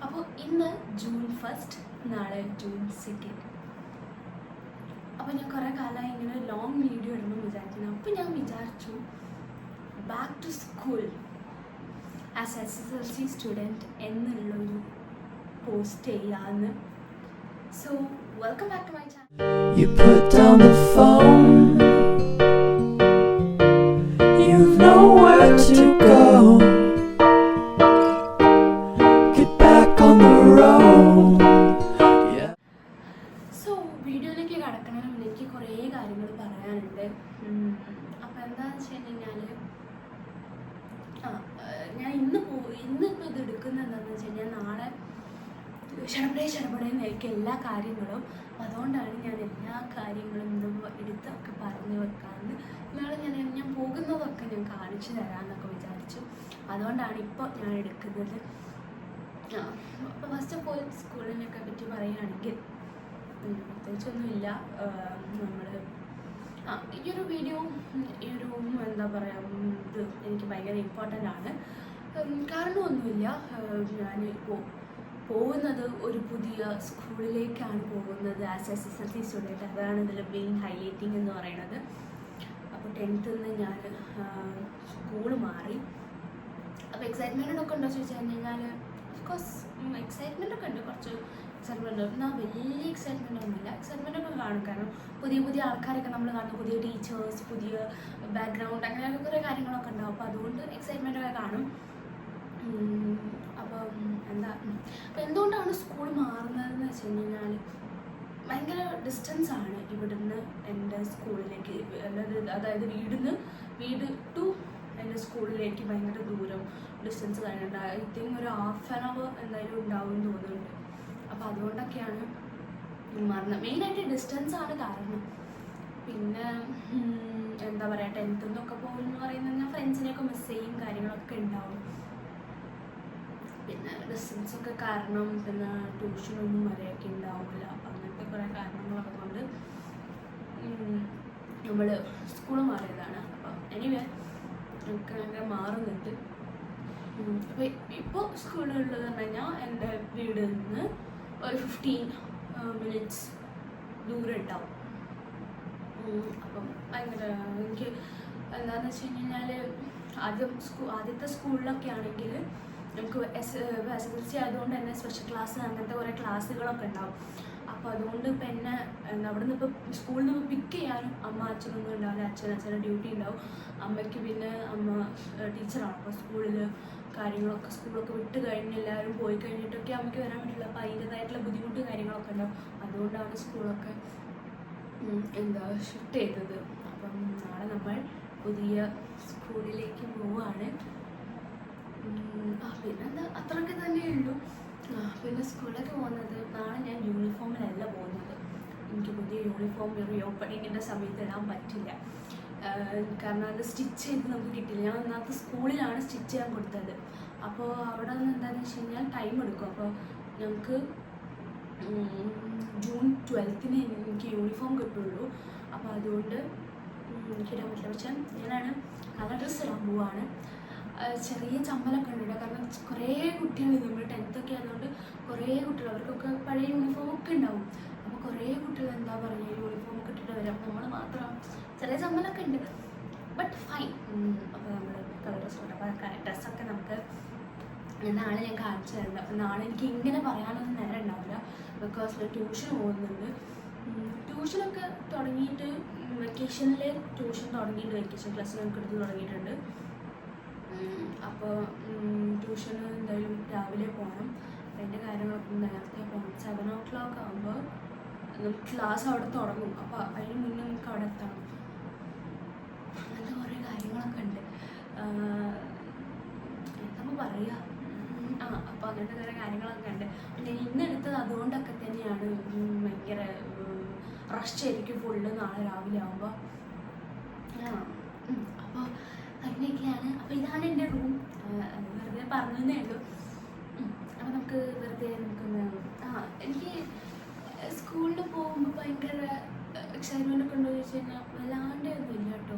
അപ്പോൾ ഇന്ന് ജൂൺ 1, നാളെ ജൂൺ 2. അപ്പോൾ ഞാൻ കുറേ കാലമായി ഇങ്ങനെ ലോങ് വീഡിയോ ഇടണമെന്ന് വിചാരിക്കുന്നു. അപ്പോൾ ഞാൻ വിചാരിച്ചു back to school as SSLC student എന്നുള്ളൊരു പോസ്റ്റ് ചെയ്യാമെന്ന്. So welcome back to my channel. You put down the phone, you've nowhere to go, get back on the road, yeah. So വീഡിയോയിലേക്ക് കടക്കുന്നതിന് മുന്നേ എനിക്ക് കുറേ കാര്യങ്ങൾ പറയാനുണ്ട്. അപ്പോൾ എന്താണെന്ന് വെച്ച് കഴിഞ്ഞാൽ ഞാൻ ഇന്നിപ്പോൾ ഇത് എടുക്കുന്നത് എന്താണെന്ന് വെച്ച് കഴിഞ്ഞാൽ നാളെ ശരപടേന്നായിരിക്കും എല്ലാ കാര്യങ്ങളും. അപ്പോൾ അതുകൊണ്ടാണ് ഞാൻ എല്ലാ കാര്യങ്ങളും ഇന്നും എടുത്തൊക്കെ പറഞ്ഞു വെക്കാമെന്ന്. നാളെ ഞാൻ പോകുന്നതൊക്കെ ഞാൻ കാണിച്ചു തരാമെന്നൊക്കെ വിചാരിച്ചു. അതുകൊണ്ടാണ് ഇപ്പോൾ ഞാൻ എടുക്കുന്നത്. അപ്പോൾ ഫസ്റ്റ് ഓഫ് ഓൾ സ്കൂളിനൊക്കെ പറ്റി പറയുകയാണെങ്കിൽ പ്രത്യേകിച്ചൊന്നുമില്ല. നമ്മൾ ഈ ഒരു വീഡിയോ എന്താ പറയുക, ഇത് എനിക്ക് ഭയങ്കര ഇമ്പോർട്ടൻ്റ് ആണ്. കാരണമൊന്നുമില്ല, ഞാനിപ്പോൾ പോകുന്നത് ഒരു പുതിയ സ്കൂളിലേക്കാണ് പോകുന്നത് ആസ് SSLC സ്റ്റുഡൻറ്റ്. അതാണ് ഇതിൽ മെയിൻ ഹൈലൈറ്റിംഗ് എന്ന് പറയുന്നത്. അപ്പോൾ 10th നിന്ന് ഞാൻ സ്കൂൾ മാറി. അപ്പോൾ എക്സൈറ്റ്മെൻറ്റൊക്കെ ഉണ്ടോ ചോദിച്ചു കഴിഞ്ഞാൽ ഓഫ്കോഴ്സ് എക്സൈറ്റ്മെൻറ്റൊക്കെ ഉണ്ട്, കുറച്ച് എക്സൈറ്റ്മെൻറ്റ്. എന്നാൽ വലിയ എക്സൈറ്റ്മെൻ്റ് ഒന്നുമില്ല. എക്സൈറ്റ്മെൻറ്റൊക്കെ കാണും, കാരണം പുതിയ ആൾക്കാരൊക്കെ നമ്മൾ കാണും, പുതിയ ടീച്ചേഴ്സ്, പുതിയ ബാക്ക്ഗ്രൗണ്ട്, അങ്ങനെയൊക്കെ കുറേ കാര്യങ്ങളൊക്കെ ഉണ്ടാവും. അപ്പോൾ അതുകൊണ്ട് എക്സൈറ്റ്മെൻറ്റൊക്കെ കാണും. അപ്പം എന്തുകൊണ്ടാണ് സ്കൂൾ മാറുന്നതെന്ന് വെച്ച് കഴിഞ്ഞാൽ ഭയങ്കര ഡിസ്റ്റൻസാണ് ഇവിടുന്ന് എൻ്റെ സ്കൂളിലേക്ക്. അതായത് വീട് ടു എൻ്റെ സ്കൂളിലേക്ക് ഭയങ്കര ദൂരം ഡിസ്റ്റൻസ് കഴിഞ്ഞിട്ടുണ്ട്. ഐ തിങ്ക് ഒരു ½ an hour എന്തായാലും ഉണ്ടാവും എന്ന് തോന്നുന്നുണ്ട്. അപ്പോൾ അതുകൊണ്ടൊക്കെയാണ് മാറുന്നത്. മെയിനായിട്ട് ഡിസ്റ്റൻസാണ് കാരണം. പിന്നെ എന്താ പറയുക, 10th നിന്നൊക്കെ പോകുമെന്ന് പറയുന്നത് ഞാൻ ഫ്രണ്ട്സിനെയൊക്കെ മിസ് ചെയ്യും, കാര്യങ്ങളൊക്കെ ഉണ്ടാവും. പിന്നെ ഡിസ്റ്റൻസൊക്കെ കാരണം പിന്നെ ട്യൂഷനൊന്നും വരെയൊക്കെ ഉണ്ടാവില്ല. അങ്ങനത്തെ കുറേ കാരണങ്ങളൊക്കെ കൊണ്ട് നമ്മൾ സ്കൂൾ മാറിയതാണ്. അപ്പം എനിവേ അങ്ങനെ മാറുന്നുണ്ട്. അപ്പോൾ ഇപ്പോൾ സ്കൂളുള്ളത് പറഞ്ഞു കഴിഞ്ഞാൽ എൻ്റെ വീടിൽ നിന്ന് ഒരു 15 minutes ദൂരം ഉണ്ടാവും. അപ്പം ഭയങ്കര എനിക്ക് എന്താണെന്ന് വെച്ച് കഴിഞ്ഞാൽ ആദ്യത്തെ സ്കൂളിലൊക്കെ ആണെങ്കിൽ നമുക്ക് SSLC ആയതുകൊണ്ട് തന്നെ സ്പെഷ്യൽ ക്ലാസ് അങ്ങനത്തെ കുറേ ക്ലാസ്സുകളൊക്കെ ഉണ്ടാവും. അപ്പോൾ അതുകൊണ്ട് ഇപ്പോൾ എന്നെ അവിടെ നിന്ന് ഇപ്പോൾ സ്കൂളിൽ നിന്ന് പിക്ക് ചെയ്യാനും അച്ഛനൊന്നും ഉണ്ടാവില്ല. അച്ഛൻ്റെ ഡ്യൂട്ടി ഉണ്ടാവും. അമ്മയ്ക്ക് പിന്നെ അമ്മ ടീച്ചറാണ്. അപ്പോൾ സ്കൂളൊക്കെ വിട്ട് കഴിഞ്ഞ് എല്ലാവരും പോയി കഴിഞ്ഞിട്ടൊക്കെ അമ്മയ്ക്ക് വരാൻ പറ്റില്ല. അപ്പോൾ അതിൻ്റേതായിട്ടുള്ള ബുദ്ധിമുട്ട് കാര്യങ്ങളൊക്കെ ഉണ്ടാവും. അതുകൊണ്ടാണ് സ്കൂളൊക്കെ ഷിഫ്റ്റ് ചെയ്തത്. അപ്പം നാളെ നമ്മൾ പുതിയ സ്കൂളിലേക്ക് പോവുകയാണ്. പിന്നെ അത്രയൊക്കെ തന്നെ ഉള്ളൂ. പിന്നെ സ്കൂളിലേക്ക് പോകുന്നത് നാളെ ഞാൻ യൂണിഫോമിലല്ല പോകുന്നത്. എനിക്ക് പുതിയ യൂണിഫോം റീഓപ്പണിങ്ങിൻ്റെ സമയത്ത് ഇടാൻ പറ്റില്ല, കാരണം അത് സ്റ്റിച്ച് ചെയ്ത് നമുക്ക് കിട്ടില്ല. ഞാൻ ഒന്നാമത്തെ സ്കൂളിലാണ് സ്റ്റിച്ച് ചെയ്യാൻ കൊടുത്തത്. അപ്പോൾ അവിടെ നിന്ന് എന്താണെന്ന് വെച്ച് കഴിഞ്ഞാൽ ടൈം എടുക്കും. അപ്പോൾ ഞങ്ങൾക്ക് ജൂൺ 12 എനിക്ക് യൂണിഫോം കിട്ടുള്ളൂ. അപ്പോൾ അതുകൊണ്ട് എനിക്കിടാൻ പറ്റില്ല. പക്ഷേ ഞാനാണ് കളർ ഡ്രസ്സ് ഇടാൻ പോവാണ്. ചെറിയ ചമ്മലൊക്കെ ഉണ്ട്, കാരണം കുറേ കുട്ടികളില്ല. നമ്മൾ 10th ഒക്കെ ആയതുകൊണ്ട് കുറേ കുട്ടികൾ, അവർക്കൊക്കെ പഴയ യൂണിഫോമൊക്കെ ഉണ്ടാവും. അപ്പോൾ കുറേ കുട്ടികൾ എന്താ പറയുക, യൂണിഫോമൊക്കെ ഇട്ടിട്ട് വരാം. നമ്മൾ മാത്രം ചെറിയ ചമ്മലൊക്കെ ഉണ്ട്, ബട്ട് ഫൈൻ. അപ്പോൾ നമ്മൾ കളർ ഡ്രസ്സ് ഉണ്ട്. അപ്പോൾ ഡ്രസ്സൊക്കെ നമുക്ക് നാളെ ഞാൻ കാണിച്ചു തരുന്നുണ്ട്. അപ്പോൾ നാളെ എനിക്ക് ഇങ്ങനെ പറയാനൊന്നും നേരം ഉണ്ടാവില്ല, ബിക്കോസ് ട്യൂഷൻ പോകുന്നുണ്ട്. ട്യൂഷനൊക്കെ തുടങ്ങിയിട്ട് വെക്കേഷനിൽ ട്യൂഷൻ തുടങ്ങിയിട്ട് വെക്കേഷൻ ക്ലാസ് ഞങ്ങൾക്ക് എടുത്ത് തുടങ്ങിയിട്ടുണ്ട്. അപ്പോൾ ട്യൂഷന് എന്തായാലും രാവിലെ പോകണം. അതിൻ്റെ കാര്യങ്ങളൊക്കെ നേരത്തെ പോകണം. 7 o'clock ആകുമ്പോൾ നമുക്ക് ക്ലാസ് അവിടെ തുടങ്ങും. അപ്പോൾ അതിന് മുന്നേ നമുക്ക് അവിടെ എത്തണം. അങ്ങനത്തെ കുറേ കാര്യങ്ങളൊക്കെ ഉണ്ട്. എന്താ പറയുക, അപ്പോൾ അങ്ങനത്തെ കുറേ കാര്യങ്ങളൊക്കെ ഉണ്ട്. പിന്നെ ഇന്നെടുത്തത് അതുകൊണ്ടൊക്കെ തന്നെയാണ് ഭയങ്കര റഷായിരിക്കും ഫുള്ള് നാളെ രാവിലെ ആകുമ്പോൾ. അപ്പോൾ അങ്ങനെയൊക്കെയാണ്. അപ്പോൾ ഇതാണ് എൻ്റെ റൂം. വെറുതെ പറഞ്ഞതേ ഉള്ളൂ. അപ്പോൾ നമുക്ക് എനിക്ക് സ്കൂളിൽ പോകുമ്പോൾ ഭയങ്കര എക്സൈറ്റ്മെൻ്റ് ഒക്കെ ഉണ്ടോ എന്ന് ചോദിച്ചു കഴിഞ്ഞാൽ വല്ലാണ്ട് ഒന്നും ഇല്ല കേട്ടോ.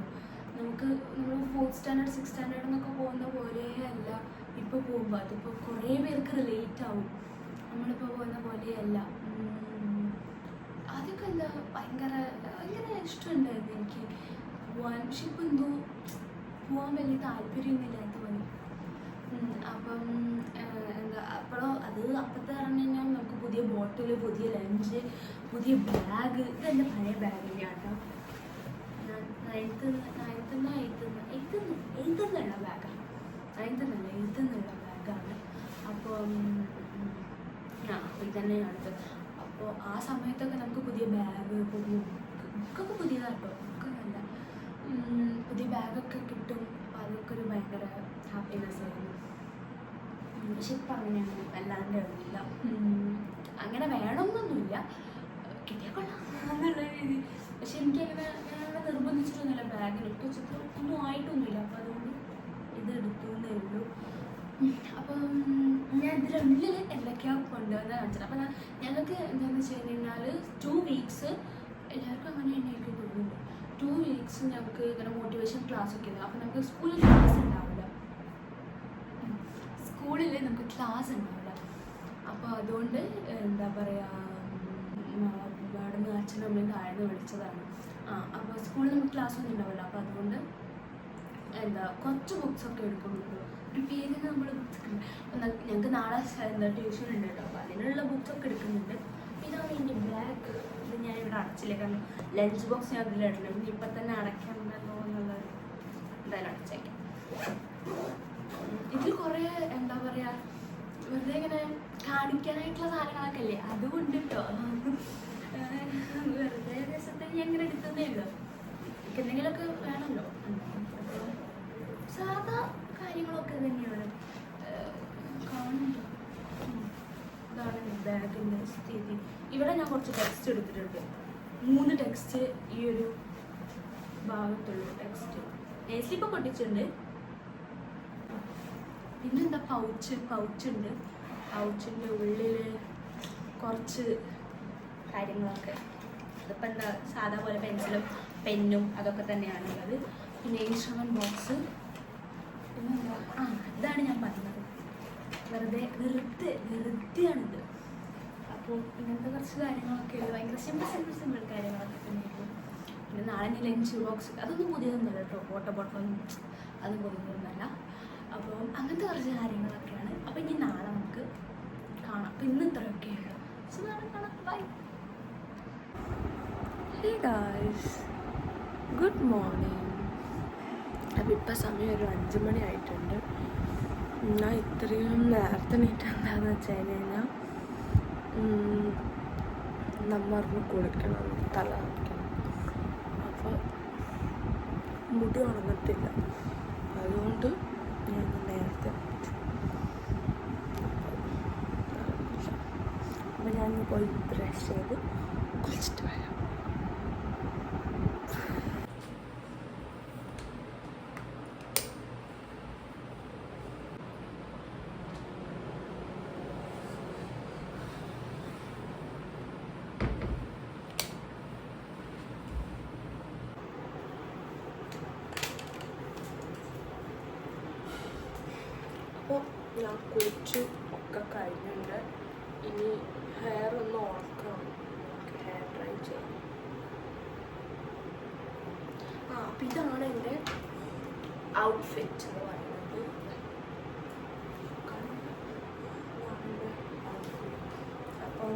നമ്മൾ 4th standard 6th standard എന്നൊക്കെ പോകുന്ന പോലെയല്ല ഇപ്പോൾ പോകുമ്പോൾ അതിപ്പോൾ കുറേ പേർക്ക് റിലേറ്റ് ആവും. നമ്മളിപ്പോൾ പോകുന്ന പോലെയല്ല. അതൊക്കെ എന്താ ഭയങ്കര ഇഷ്ടമുണ്ടായിരുന്നു എനിക്ക് പോവാൻ. പക്ഷെ ഇപ്പം എന്തോ പോകാൻ വലിയ താല്പര്യമൊന്നുമില്ലാത്ത പോലെ. അപ്പം എന്താ അപ്പോഴത്തെ പറഞ്ഞു കഴിഞ്ഞാൽ നമുക്ക് പുതിയ ബോട്ടിൽ, പുതിയ ലഞ്ച്, പുതിയ ബാഗ്. ഇതെൻ്റെ പഴയ ബാഗ് തന്നെയാണ് കേട്ടോ. ഞാൻ എയ്ത്തുന്നുള്ള ബാഗാണ്. 9th എന്നുള്ള ബാഗാണ്. അപ്പം ഇതന്നെയാണത്. അപ്പോൾ ആ സമയത്തൊക്കെ നമുക്ക് പുതിയ ബാഗ്, പുതിയ ബുക്കൊക്കെ പുതിയതാട്ടോ. ബുക്കൊന്നുമല്ല, പുതിയ ബാഗൊക്കെ കിട്ടും. അപ്പോൾ അതൊക്കെ ഒരു ഭയങ്കര ഹാപ്പിനെസ് ആയിരുന്നു. പക്ഷെ ഇപ്പം അങ്ങനെയാണ്, അല്ലാണ്ട് ഇല്ല. അങ്ങനെ വേണമെന്നൊന്നുമില്ല, കിട്ടിയാൽ കൊള്ളാം എന്നുള്ള രീതി. പക്ഷെ എനിക്കങ്ങനെ ഞാനങ്ങനെ നിർബന്ധിച്ചിട്ടൊന്നുമില്ല ബാഗിന്. ഇപ്പോൾ ഒന്നും ആയിട്ടൊന്നുമില്ല. അപ്പോൾ അതുകൊണ്ട് ഇത് എടുത്തു എന്നേ ഉള്ളൂ. അപ്പം ഞാൻ ഇതിനുള്ളിൽ എന്തൊക്കെയാണ് കൊണ്ടുവന്ന് കാണിച്ചത്. അപ്പം ഞങ്ങൾക്ക് എന്താണെന്ന് വെച്ച് കഴിഞ്ഞാൽ 2 weeks എല്ലാവർക്കും അങ്ങനെ തന്നെ എനിക്ക് തോന്നുന്നുണ്ട്. 2 weeks ഞങ്ങൾക്ക് ഇങ്ങനെ മോട്ടിവേഷൻ ക്ലാസ് ഒക്കെ ഉണ്ട്. അപ്പം നമുക്ക് സ്കൂളിൽ ക്ലാസ് ഉണ്ടാവില്ല. അപ്പോൾ അതുകൊണ്ട് എന്താ പറയുക, ഇവിടുന്ന് അച്ഛനും അമ്മയും താഴ്ന്ന് വിളിച്ചതാണ്. അപ്പോൾ സ്കൂളിൽ നമുക്ക് ക്ലാസ് ഒന്നും ഉണ്ടാവില്ല. അപ്പോൾ അതുകൊണ്ട് കുറച്ച് ബുക്സൊക്കെ എടുക്കുന്നുള്ളൂ. ഒരു പേരിന് നമ്മൾ ബുക്സ് ഞങ്ങൾക്ക് നാളെ ട്യൂഷൻ ഉണ്ട് കേട്ടോ. അപ്പോൾ അതിനുള്ള ബുക്സൊക്കെ എടുക്കുന്നുണ്ട്. ഇതാണ് എൻ്റെ ബാഗ്. ഇത് ഞാനിവിടെ അടച്ചില്ല, കാരണം ലഞ്ച് ബോക്സ് ഞാൻ അതിലിടണം. ഇനി ഇപ്പം തന്നെ അടയ്ക്കണ്ടല്ലോ എന്നുള്ളത് എന്തായാലും അടച്ചേക്കാം. ഇതിൽ കുറേ എന്താ പറയുക, വെറുതെ ഇങ്ങനെ കാണിക്കാനായിട്ടുള്ള സാധനങ്ങളൊക്കെ അല്ലേ, അതുകൊണ്ട് കേട്ടോ. വെറുതെ ദിവസത്തെ ഞാൻ ഇങ്ങനെ എടുത്തതേ ഉള്ളൂ. എനിക്ക് എന്തെങ്കിലുമൊക്കെ വേണമല്ലോ. അപ്പോൾ സാധാ കാര്യങ്ങളൊക്കെ തന്നെയാണ് കാണുന്നത്. ഇതാണ് ബാഗിൻ്റെ സ്ഥിതി. ഇവിടെ ഞാൻ കുറച്ച് ടെക്സ്റ്റ് എടുത്തിട്ടുണ്ട്. 3 ടെക്സ്റ്റ് ഈ ഒരു ഭാഗത്തുള്ളൂ ടെക്സ്റ്റ്. നെയ്സ്ലിപ്പ് പൊട്ടിച്ചിട്ടുണ്ട്. പിന്നെന്താ പൗച്ചുണ്ട്. പൗച്ചിൻ്റെ ഉള്ളിൽ കുറച്ച് കാര്യങ്ങളൊക്കെ. ഇതിപ്പോൾ എന്താ സാധാ പോലെ പെൻസിലും പെന്നും അതൊക്കെ തന്നെയാണുള്ളത്. പിന്നെ ഇൻസ്ട്രുമെൻറ്റ് ബോക്സ്. പിന്നെന്താ ഇതാണ് ഞാൻ പറഞ്ഞത്, വെറുതെയാണിത്. അപ്പോൾ ഇങ്ങനത്തെ കുറച്ച് കാര്യങ്ങളൊക്കെ ഉള്ളു. ഭയങ്കര സിമ്പിൾ കാര്യങ്ങളൊക്കെ തന്നെയായിരുന്നു. പിന്നെ നാളെ ലഞ്ച് ബോക്സ് അതൊന്നും പുതിയതൊന്നുമല്ല കേട്ടോ. വാട്ടർ ബോട്ടിലൊന്നും അതും പുതിയതൊന്നുമല്ല. അപ്പോൾ അങ്ങനത്തെ കുറച്ച് കാര്യങ്ങളൊക്കെയാണ്. അപ്പോൾ ഇനി നാളെ നമുക്ക് കാണാം. അപ്പോൾ ഇന്ന് ഇത്രയൊക്കെയുള്ളൂ. സോ നാളെ കാണാം. Bye. Hey guys, good morning. അപ്പോൾ ഇപ്പോൾ സമയം ഒരു 5 മണി ആയിട്ടുണ്ട്. ഞാൻ ഇത്രയും നേരത്തെ നീറ്റ് എന്താണെന്ന് വെച്ച് കഴിഞ്ഞാൽ നമ്മറിന് കുളിക്കണം, തല നനയ്ക്കണം. അപ്പോൾ മുടി ഉണങ്ങത്തില്ല, അതുകൊണ്ട് ഞാൻ നേരത്തെ അപ്പോൾ ഞാൻ പോയി ബ്രഷ് ചെയ്ത് കുളിച്ചിട്ട് വരാം. അപ്പോൾ ഞാൻ കുളിച്ചു ഒക്കെ കഴിഞ്ഞിട്ടുണ്ട്. ഇനി ഹെയർ ഒന്ന് ഉണക്കണം, ഹെയർ ഡ്രൈ ചെയ്യണം. അപ്പോൾ ഇതാണ് എൻ്റെ ഔട്ട്ഫിറ്റ് എന്ന് പറയുന്നത്. അപ്പം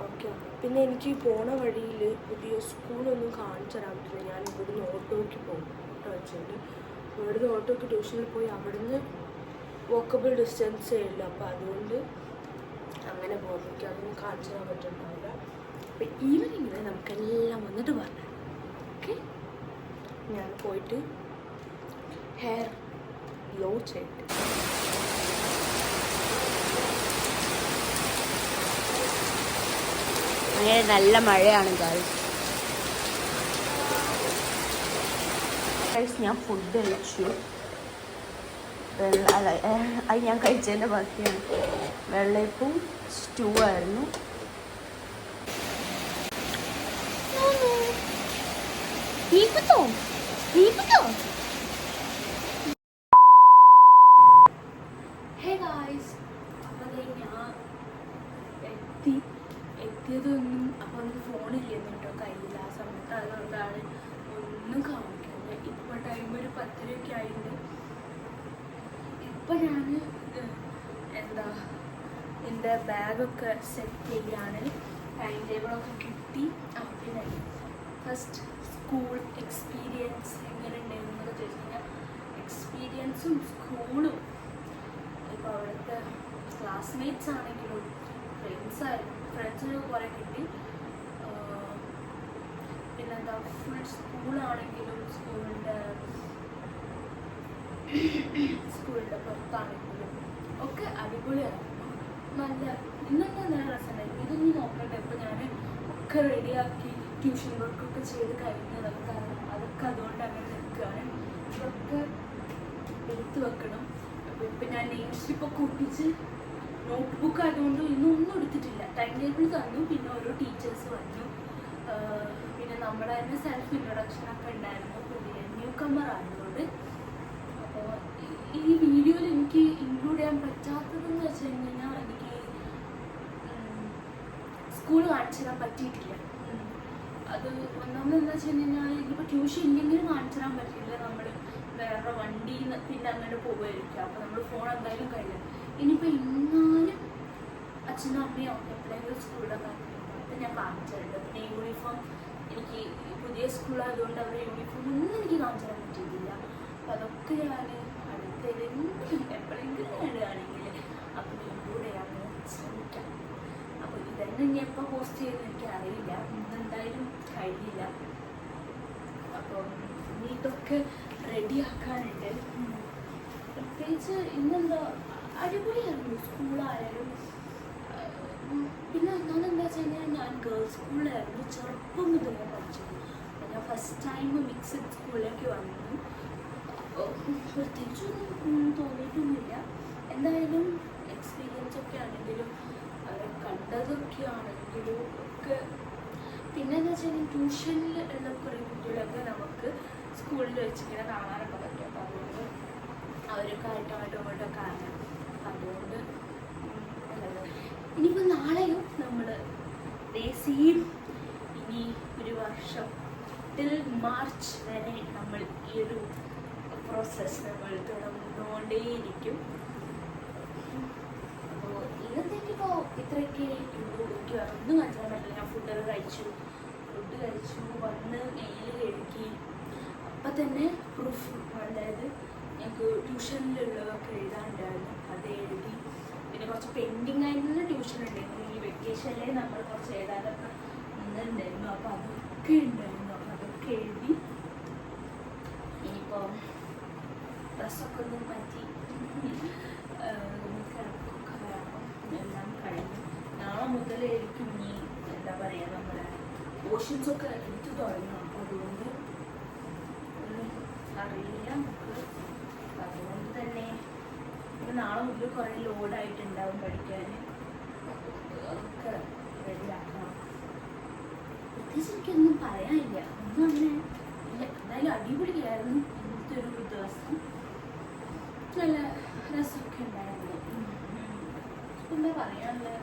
ഓക്കെ. പിന്നെ എനിക്ക് പോണ വഴിയിൽ പുതിയ സ്കൂളൊന്നും കാണിച്ചു തരാൻ പറ്റില്ല. ഞാൻ ഇവിടുന്ന് ഓട്ടോയ്ക്ക് പോകും. ഓട്ടോ വെച്ചിട്ട് ഇവിടുന്ന് ഓട്ടോയ്ക്ക് ട്യൂഷനിൽ പോയി അവിടുന്ന് വോക്കബിൾ ഡിസ്റ്റൻസേ ഉള്ളൂ. അപ്പോൾ അതുകൊണ്ട് അങ്ങനെ പോകും. എനിക്ക് അതൊന്നും കാണിച്ചു തരാൻ പറ്റുന്നുണ്ടാവില്ല. അപ്പോൾ ഈവനിങ്ങിൽ നമുക്കെല്ലാം വന്നിട്ട് പറഞ്ഞു. ഓക്കെ, ഞാൻ പോയിട്ട് ഹെയർ ഗ്ലോ ചെയ്തിട്ട് അങ്ങനെ നല്ല മഴയാണ് ഗൈസ്. ഞാൻ ഫുഡ് കഴിച്ചു. അത് ഞാൻ കഴിച്ചതിൻ്റെ ബാക്കിയാണ്. വെള്ളയപ്പവും സ്റ്റൂ ആയിരുന്നു. ഹേ ഗായ്സ്, അപ്പോൾ ഞാൻ എത്തിയതൊന്നും അപ്പോൾ ഒന്നും ഫോണില്ലായിരുന്നു കേട്ടോ കയ്യിൽ ആ സമയത്ത്. അതുകൊണ്ടാണ് ഒന്നും കാണിക്കുന്നത്. ഇപ്പോൾ ടൈം ഒരു 10:30 ആയിട്ട്. ഇപ്പം ഞാൻ എൻ്റെ ബാഗൊക്കെ സെറ്റ് ചെയ്യാണ്. ടൈം ടേബിളൊക്കെ കിട്ടി. പിന്നെ ഫസ്റ്റ് സ്കൂൾ എക്സ്പീരിയൻസ് എങ്ങനെ ഉണ്ടായിരുന്നു എന്നൊക്കെ ചോദിച്ചു കഴിഞ്ഞാൽ എക്സ്പീരിയൻസും സ്കൂളും ഇപ്പോൾ അവിടുത്തെ ക്ലാസ്മേറ്റ്സ് ആണെങ്കിലും ഫ്രണ്ട്സിനൊക്കെ കുറേ കിട്ടി. പിന്നെന്താ ഫുൾ സ്കൂളാണെങ്കിലും സ്കൂളിൻ്റെ പുറത്താണെങ്കിലും ഒക്കെ അടിപൊളിയായിരുന്നു. നല്ല ഇന്നത്തെ നല്ല രസമുണ്ടായിരുന്നു. ഇതൊന്നും നോക്കട്ടെ. ഇപ്പോൾ ഞാൻ ഒക്കെ റെഡിയാക്കി ട്യൂഷൻ വർക്കൊക്കെ ചെയ്ത് കഴിഞ്ഞതൊക്കെ, കാരണം അതൊക്കെ അതുകൊണ്ട് അങ്ങനെ നിൽക്കുകയാണ്. ഇതൊക്കെ എടുത്ത് വെക്കണം. അപ്പോൾ ഇപ്പം ഞാൻ നെയിം സ്ലിപ്പൊക്കെ ഒട്ടിച്ച് നോട്ട് ബുക്ക് ആയതുകൊണ്ട് ഇന്നൊന്നും എടുത്തിട്ടില്ല. ടൈം ടേബിൾ തന്നു. പിന്നെ ഓരോ ടീച്ചേഴ്സ് വന്നു. പിന്നെ നമ്മുടെ തന്നെ സെൽഫ് ഇൻട്രൊഡക്ഷനൊക്കെ ഉണ്ടായിരുന്നു. പുതിയ ന്യൂ കമ്മർ ആയതുകൊണ്ട്. അപ്പോൾ ഈ വീഡിയോയിൽ എനിക്ക് ഇൻക്ലൂഡ് ചെയ്യാൻ പറ്റാത്തതെന്ന് വെച്ച് കഴിഞ്ഞാൽ എനിക്ക് സ്കൂൾ കാണിച്ചു തരാൻ പറ്റിയിട്ടില്ല. അത് ഒന്നാമത് എന്താ വെച്ച് കഴിഞ്ഞാൽ ഇനിയിപ്പോൾ ട്യൂഷൻ ഇല്ലെങ്കിലും കാണിച്ചു തരാൻ പറ്റില്ല. നമ്മൾ വേറെ വണ്ടിയിൽ നിന്ന് പിന്നെ അങ്ങനെ പോകുമായിരിക്കും. അപ്പോൾ നമ്മൾ ഫോൺ എന്തായാലും കഴിയും. ഇനിയിപ്പോൾ ഇന്നാലും അച്ഛനും അമ്മയോ എപ്പോഴെങ്കിലും സ്കൂളിലൊക്കെ അപ്പം ഞാൻ കാണിച്ചിട്ടുണ്ട്. പിന്നെ യൂണിഫോം എനിക്ക് പുതിയ സ്കൂളായതുകൊണ്ട് അവരുടെ യൂണിഫോം ഒന്നും എനിക്ക് കാണിച്ചു തരാൻ പറ്റിയിട്ടില്ല. അപ്പോൾ അതൊക്കെ ഞാൻ അടുത്തെങ്കിലും എപ്പോഴെങ്കിലും നേടുകയാണെങ്കിൽ അപ്പോൾ ഇൻക്ലൂഡ് ചെയ്യാൻ ശ്രമിക്കാം. അപ്പോൾ ഇതെന്നെ ഇനി എപ്പോൾ പോസ്റ്റ് ചെയ്യുന്നത് എനിക്ക് അറിയില്ല. ഇന്നെന്തായാലും കഴിയില്ല. അപ്പോൾ ഇനി ഇതൊക്കെ റെഡിയാക്കാനുണ്ട്. പ്രത്യേകിച്ച് ഇന്നെന്താ അടിപൊളിയായിരുന്നു സ്കൂളായാലും. പിന്നെ ഒന്നാമതെന്താ വെച്ച് കഴിഞ്ഞാൽ ഞാൻ ഗേൾസ് സ്കൂളിലായിരുന്നു ചെറുപ്പം മുതലേ പഠിച്ചത്. ഞാൻ ഫസ്റ്റ് ടൈം മിക്സഡ് സ്കൂളിലേക്ക് വന്നു. പ്രത്യേകിച്ചൊന്നും തോന്നിയിട്ടൊന്നുമില്ല. എന്തായാലും എക്സ്പീരിയൻസ് ഒക്കെ ആണെങ്കിലും കണ്ടതൊക്കെ ആണെങ്കിലും ഒക്കെ. പിന്നെ എന്താ വെച്ചാൽ ട്യൂഷനിൽ ഉള്ള കുറേ കുട്ടികളൊക്കെ നമുക്ക് സ്കൂളിൽ വെച്ചിങ്ങനെ കാണാനൊക്കെ പറ്റും. അപ്പോൾ അതുകൊണ്ട് അവരൊക്കെ ആയിട്ടോട്ടൊക്കെ കാണാം. അതുകൊണ്ട് ഇനിയിപ്പോൾ നാളെയും നമ്മൾ സെയിം ഇനി ഒരു വർഷം ടിൽ മാർച്ച് വരെ നമ്മൾ ഈ ഒരു പ്രോസസ്സ് നമ്മൾ തുടർന്നുകൊണ്ടേയിരിക്കും. അപ്പോൾ ഇന്നത്തേക്കിപ്പോൾ ഇത്രയൊക്കെ ഉള്ളൂ. എനിക്ക് ഒന്നും കാണിച്ചാൽ പറ്റില്ല. ഞാൻ ഫുഡ് കഴിച്ചു വന്ന് മെയിൽ കഴുകി അപ്പം തന്നെ പ്രൂഫ്, അതായത് ഞങ്ങൾക്ക് ട്യൂഷനിലുള്ളതൊക്കെ എഴുതാനുണ്ടായിരുന്നു. അത് എഴുതി. പിന്നെ കുറച്ച് പെൻഡിങ് ആയിട്ടുള്ള ട്യൂഷൻ ഉണ്ടായിരുന്നു. ഈ വെക്കേഷനിൽ നമ്മൾ കുറച്ച് എഴുതാനൊക്കെ നിന്നുണ്ടായിരുന്നു. അപ്പോൾ അതൊക്കെ ഉണ്ടായിരുന്നു. അപ്പോൾ അതൊക്കെ എഴുതി. ഇനിയിപ്പോൾ ഡ്രസ്സൊക്കെ ഒന്നും മാറ്റി കിടക്കൊക്കെ വേണം. എല്ലാം കഴിഞ്ഞു. നാളെ മുതലായിരിക്കും ഇനി എന്താ പറയുക നമ്മുടെ പോർഷൻസൊക്കെ എടുത്തു തുടങ്ങണം. അപ്പോൾ അതുകൊണ്ട് അറിയില്ല നമുക്ക്. അതുകൊണ്ട് തന്നെ നാളെ മുതൽ കുറേ ലോഡായിട്ടുണ്ടാവും പഠിക്കാൻ. അതൊക്കെ റെഡിയാക്കണം. പ്രത്യേകിച്ച് എനിക്കൊന്നും പറയാനില്ല. ഒന്നും അങ്ങനെ ഇല്ല. എന്തായാലും അടിപൊളിയായിരുന്നു ഇന്നത്തെ ഒരു ദിവസം. നല്ല രസമൊക്കെ ഉണ്ടായിരുന്നു. എന്താ പറയാനുള്ളത്,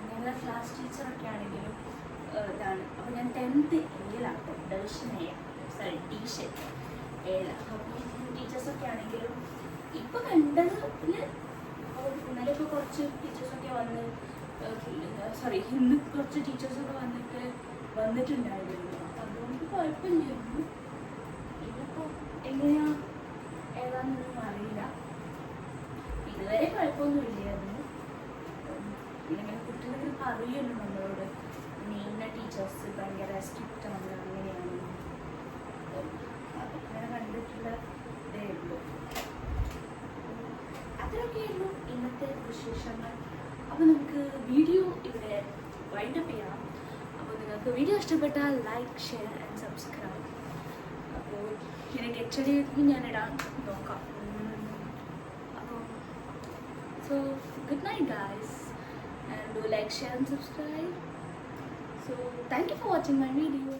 ഞങ്ങളുടെ ക്ലാസ് ടീച്ചറൊക്കെ ആണെങ്കിലും ഇതാണ്. അപ്പോൾ ഞാൻ 10th ഏഴാട്ടോ, ഡിവിഷൻ ടീഷർട്ട് ഏഴാണ്. അപ്പോൾ ടീച്ചേഴ്സൊക്കെ ആണെങ്കിലും ഇപ്പം കണ്ടത് ഇന്നലെ ഇപ്പോൾ കുറച്ച് ടീച്ചേഴ്സൊക്കെ വന്ന് ഇന്ന് കുറച്ച് ടീച്ചേഴ്സൊക്കെ വന്നിട്ടുണ്ടായിരുന്നു. അതുകൊണ്ട് കുഴപ്പമില്ലായിരുന്നു. ഇതിപ്പോൾ എങ്ങനെയാ ഏതാണെന്നൊന്നും അറിയില്ല. ഇതുവരെ കുഴപ്പമൊന്നുമില്ലായിരുന്നു. പിന്നെ ഇങ്ങനെ കുട്ടികളൊക്കെ പറയുമല്ലോ നമ്മളോട് ഇന്ന ടീച്ചേഴ്സ് ഭയങ്കര സ്ട്രിക്റ്റ് ആണ് അങ്ങനെയാണ്. അങ്ങനെ കണ്ടിട്ടുള്ള ഇതേ ഉള്ളൂ. അത്രയൊക്കെയായിരുന്നു ഇന്നത്തെ വിശേഷങ്ങൾ. അപ്പോൾ നമുക്ക് വീഡിയോ ഇവിടെ വൈൻഡപ്പ് ചെയ്യാം. അപ്പോൾ നിങ്ങൾക്ക് വീഡിയോ ഇഷ്ടപ്പെട്ടാൽ ലൈക്ക്, ഷെയർ ആൻഡ് സബ്സ്ക്രൈബ്. അപ്പോൾ ഇങ്ങനെ ഗെറ്റ് ഞാൻ ഇടാൻ നോക്കാം. അപ്പോൾ so good night guys, and do like, share and subscribe. So thank you for watching my video.